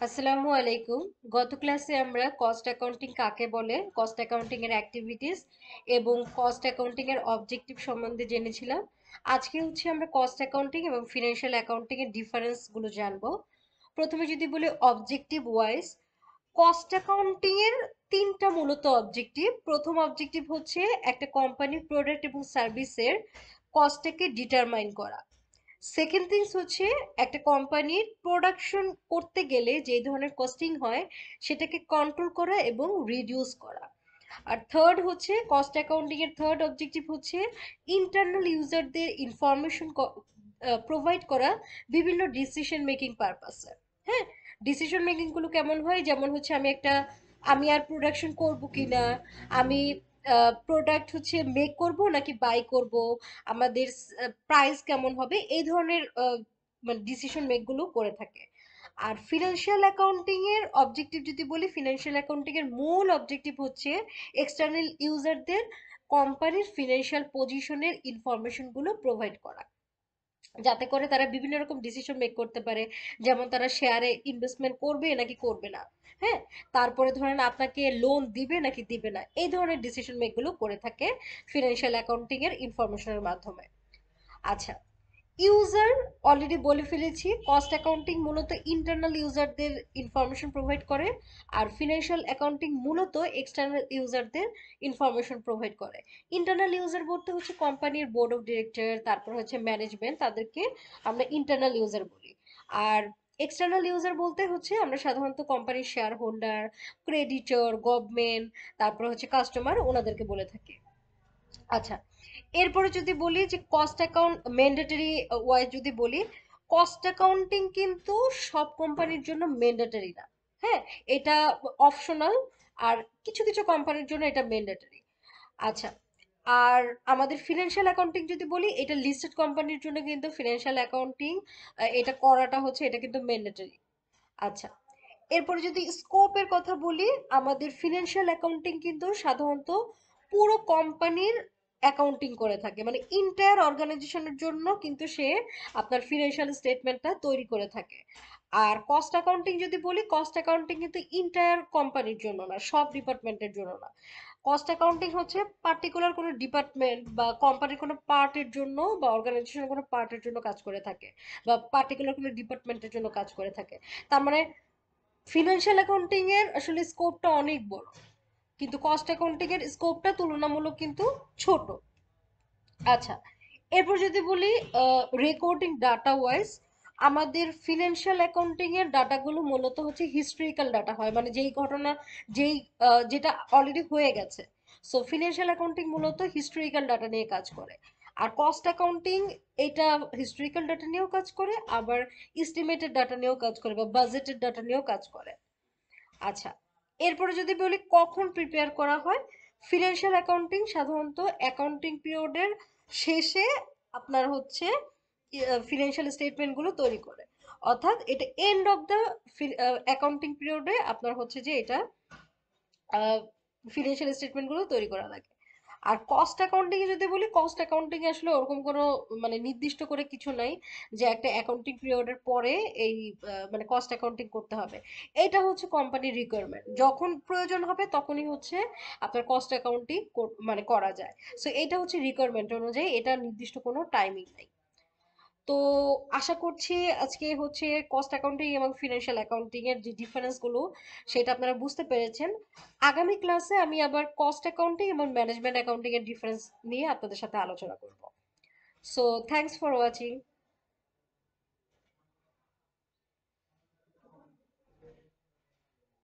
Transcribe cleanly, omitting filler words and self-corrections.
আসসালামু আলাইকুম। গত ক্লাসে আমরা কস্ট অ্যাকাউন্টিং কাকে বলে, কস্ট অ্যাকাউন্টিং এর অ্যাক্টিভিটিস এবং কস্ট অ্যাকাউন্টিং এর অবজেক্টিভ সম্বন্ধে জেনেছিলাম। আজকে আমরা কস্ট অ্যাকাউন্টিং এবং ফিনান্সিয়াল অ্যাকাউন্টিং এর ডিফারেন্স গুলো জানবো। প্রথমে যদি বলি অবজেক্টিভ ওয়াইজ, কস্ট অ্যাকাউন্টিং এর তিনটা মূলত অবজেক্টিভ। প্রথম অবজেক্টিভ হচ্ছে একটা কোম্পানির প্রোডাক্ট এবং সার্ভিসের কস্টটাকে ডিটারমাইন করা। সেকেন্ড থিংস হচ্ছে একটা কোম্পানির প্রোডাকশন করতে গেলে যে ধরনের কস্টিং হয় সেটাকে কন্ট্রোল করা এবং রিডিউস করা। আর থার্ড হচ্ছে কস্ট অ্যাকাউন্টিং এর থার্ড অবজেক্টিভ হচ্ছে ইন্টারনাল ইউজারদের ইনফরমেশন প্রোভাইড করা বিভিন্ন ডিসিশন মেকিং পারপাসে। হ্যাঁ, ডিসিশন মেকিং গুলো কেমন হয়, যেমন হচ্ছে আমি আর প্রোডাকশন করব কিনা, আমি প্রোডাক্ট মেক করব নাকি বাই করব, আমাদের প্রাইস কেমন হবে, এই ধরনের মানে ডিসিশন মেক গুলো করে থাকে। আর ফিনান্সিয়াল অ্যাকাউন্টিং এর অবজেক্টিভ যদি বলি, ফিনান্সিয়াল অ্যাকাউন্টিং এর মূল অবজেক্টিভ হচ্ছে এক্সটার্নাল ইউজারদের কোম্পানির ফিনান্সিয়াল পজিশনের ইনফরমেশন গুলো প্রোভাইড করা, যাতে করে তারা বিভিন্ন রকম ডিসিশন মেক করতে পারে। যেমন তারা শেয়ারে ইনভেস্টমেন্ট করবে নাকি করবে না, হ্যাঁ, তারপরে ধরেন আপনাকে লোন দিবে নাকি দিবে না, এই ধরনের ডিসিশন মেক গুলো করে থাকে ফিনান্সিয়াল অ্যাকাউন্টিং এর ইনফরমেশনের মাধ্যমে। আচ্ছা, ইউজার অলরেডি বলে ফেলেছি, কস্ট অ্যাকাউন্টিং মূলত ইন্টারনাল ইউজারদের ইনফরমেশন প্রোভাইড করে, আর ফিনান্সিয়াল অ্যাকাউন্টিং মূলত এক্সটার্নাল ইউজারদের ইনফরমেশন প্রোভাইড করে। ইন্টারনাল ইউজার বলতে হচ্ছে কোম্পানির বোর্ড অফ ডিরেক্টর, তারপর হচ্ছে ম্যানেজমেন্ট, তাদেরকে আমরা ইন্টারনাল ইউজার বলি। আর এক্সটার্নাল ইউজার বলতে হচ্ছে আমরা সাধারণত কোম্পানির শেয়ার হোল্ডার, ক্রেডিটর, গভর্নমেন্ট, তারপর হচ্ছে কাস্টমার, ওনাদেরকে বলে থাকি। আচ্ছা, এরপরে যদি বলি যে কস্ট অ্যাকাউন্ট ম্যান্ডেটরি ওয়াইজ যদি বলি, কস্ট অ্যাকাউন্টিং কিন্তু সব কোম্পানির জন্য ম্যান্ডেটরি না। হ্যাঁ, এটা অপশনাল। আর কিছু কিছু কোম্পানির জন্য এটা ম্যান্ডেটরি। আচ্ছা, আর আমাদের ফিনান্সিয়াল অ্যাকাউন্টিং যদি বলি, এটা লিস্টেড কোম্পানির জন্য কিন্তু ফিনান্সিয়াল অ্যাকাউন্টিং এটা করাটা এটা কিন্তু ম্যান্ডেটরি। আচ্ছা, এরপরে যদি স্কোপের কথা বলি, আমাদের ফিনান্সিয়াল অ্যাকাউন্টিং কিন্তু সাধারণত পুরো কোম্পানির অ্যাকাউন্টিং করে থাকে, মানে ইন্টায়ার অর্গানাইজেশনের জন্য কিন্তু সে আপনার ফিনান্সিয়াল স্টেটমেন্টটা তৈরি করে থাকে। আর কস্ট অ্যাকাউন্টিং যদি বলি, কস্ট অ্যাকাউন্টিং কিন্তু ইন্টায়ার কোম্পানির জন্য না, সব ডিপার্টমেন্টের জন্য না। কস্ট অ্যাকাউন্টিং হচ্ছে পার্টিকুলার কোনো ডিপার্টমেন্ট বা কোম্পানির কোনো পার্টের জন্য বা অর্গানাইজেশনের কোনো পার্টের জন্য কাজ করে থাকে, বা পার্টিকুলার কোনো ডিপার্টমেন্টের জন্য কাজ করে থাকে। তার মানে ফিনান্সিয়াল অ্যাকাউন্টিং এর আসলে স্কোপটা অনেক বড়, কিন্তু কস্ট অ্যাকাউন্টিং এর স্কোপটা তুলনামূলক কিন্তু ছোট। আচ্ছা, এরপর যদি বলি রেকর্ডিং ডাটা ওয়াইজ, আমাদের ফিনান্সিয়াল অ্যাকাউন্টিং এর ডাটাগুলো মূলত হচ্ছে হিস্ট্রিক্যাল ডাটা হয়, মানে যেই ঘটনা, যেই যেটা অলরেডি হয়ে গেছে। সো ফিনান্সিয়াল অ্যাকাউন্টিং মূলত হিস্ট্রিক্যাল ডাটা নিয়ে কাজ করে। আর কস্ট অ্যাকাউন্টিং এটা হিস্ট্রিক্যাল ডাটা নিয়েও কাজ করে, আবার এস্টিমেটেড ডাটা নিয়েও কাজ করে, বা বাজেটেড ডাটা নিয়েও কাজ করে। আচ্ছা, এরপরে যদি বলি কখন প্রিপেয়ার করা হয়, ফিনান্সিয়াল অ্যাকাউন্টিং সাধারণত অ্যাকাউন্টিং পিরিয়ডের শেষে আপনার ফিনান্সিয়াল স্টেটমেন্ট গুলো তৈরি করে। অর্থাৎ এটা এন্ড অফ দ্য অ্যাকাউন্টিং পিরিয়ডে আপনার এটা ফিনান্সিয়াল স্টেটমেন্ট গুলো তৈরি করা লাগে। আর কস্ট অ্যাকাউন্টিং এ যদি বলি, কস্ট অ্যাকাউন্টিং এ আসলে ওরকম কোনো মানে নির্দিষ্ট করে কিছু নাই যে একটা অ্যাকাউন্টিং পিরিয়ডের পরে এই মানে কস্ট অ্যাকাউন্টিং করতে হবে। এটা হচ্ছে কোম্পানির রিকোয়ারমেন্ট, যখন প্রয়োজন হবে তখনই আপনার কস্ট অ্যাকাউন্টিং মানে করা যায়। সো এটা হচ্ছে রিকোয়ারমেন্ট অনুযায়ী, এটা নির্দিষ্ট কোনো টাইমিং নাই। তো আশা করছি আজকে কস্ট অ্যাকাউন্টিং এবং ফিনান্সিয়াল অ্যাকাউন্টিং এর যে ডিফারেন্স গুলো সেটা আপনারা বুঝতে পেরেছেন। আগামী ক্লাসে আমি আবার কস্ট অ্যাকাউন্টিং এবং ম্যানেজমেন্ট অ্যাকাউন্টিং এর ডিফারেন্স নিয়ে আপনাদের সাথে আলোচনা করব। So thanks for watching.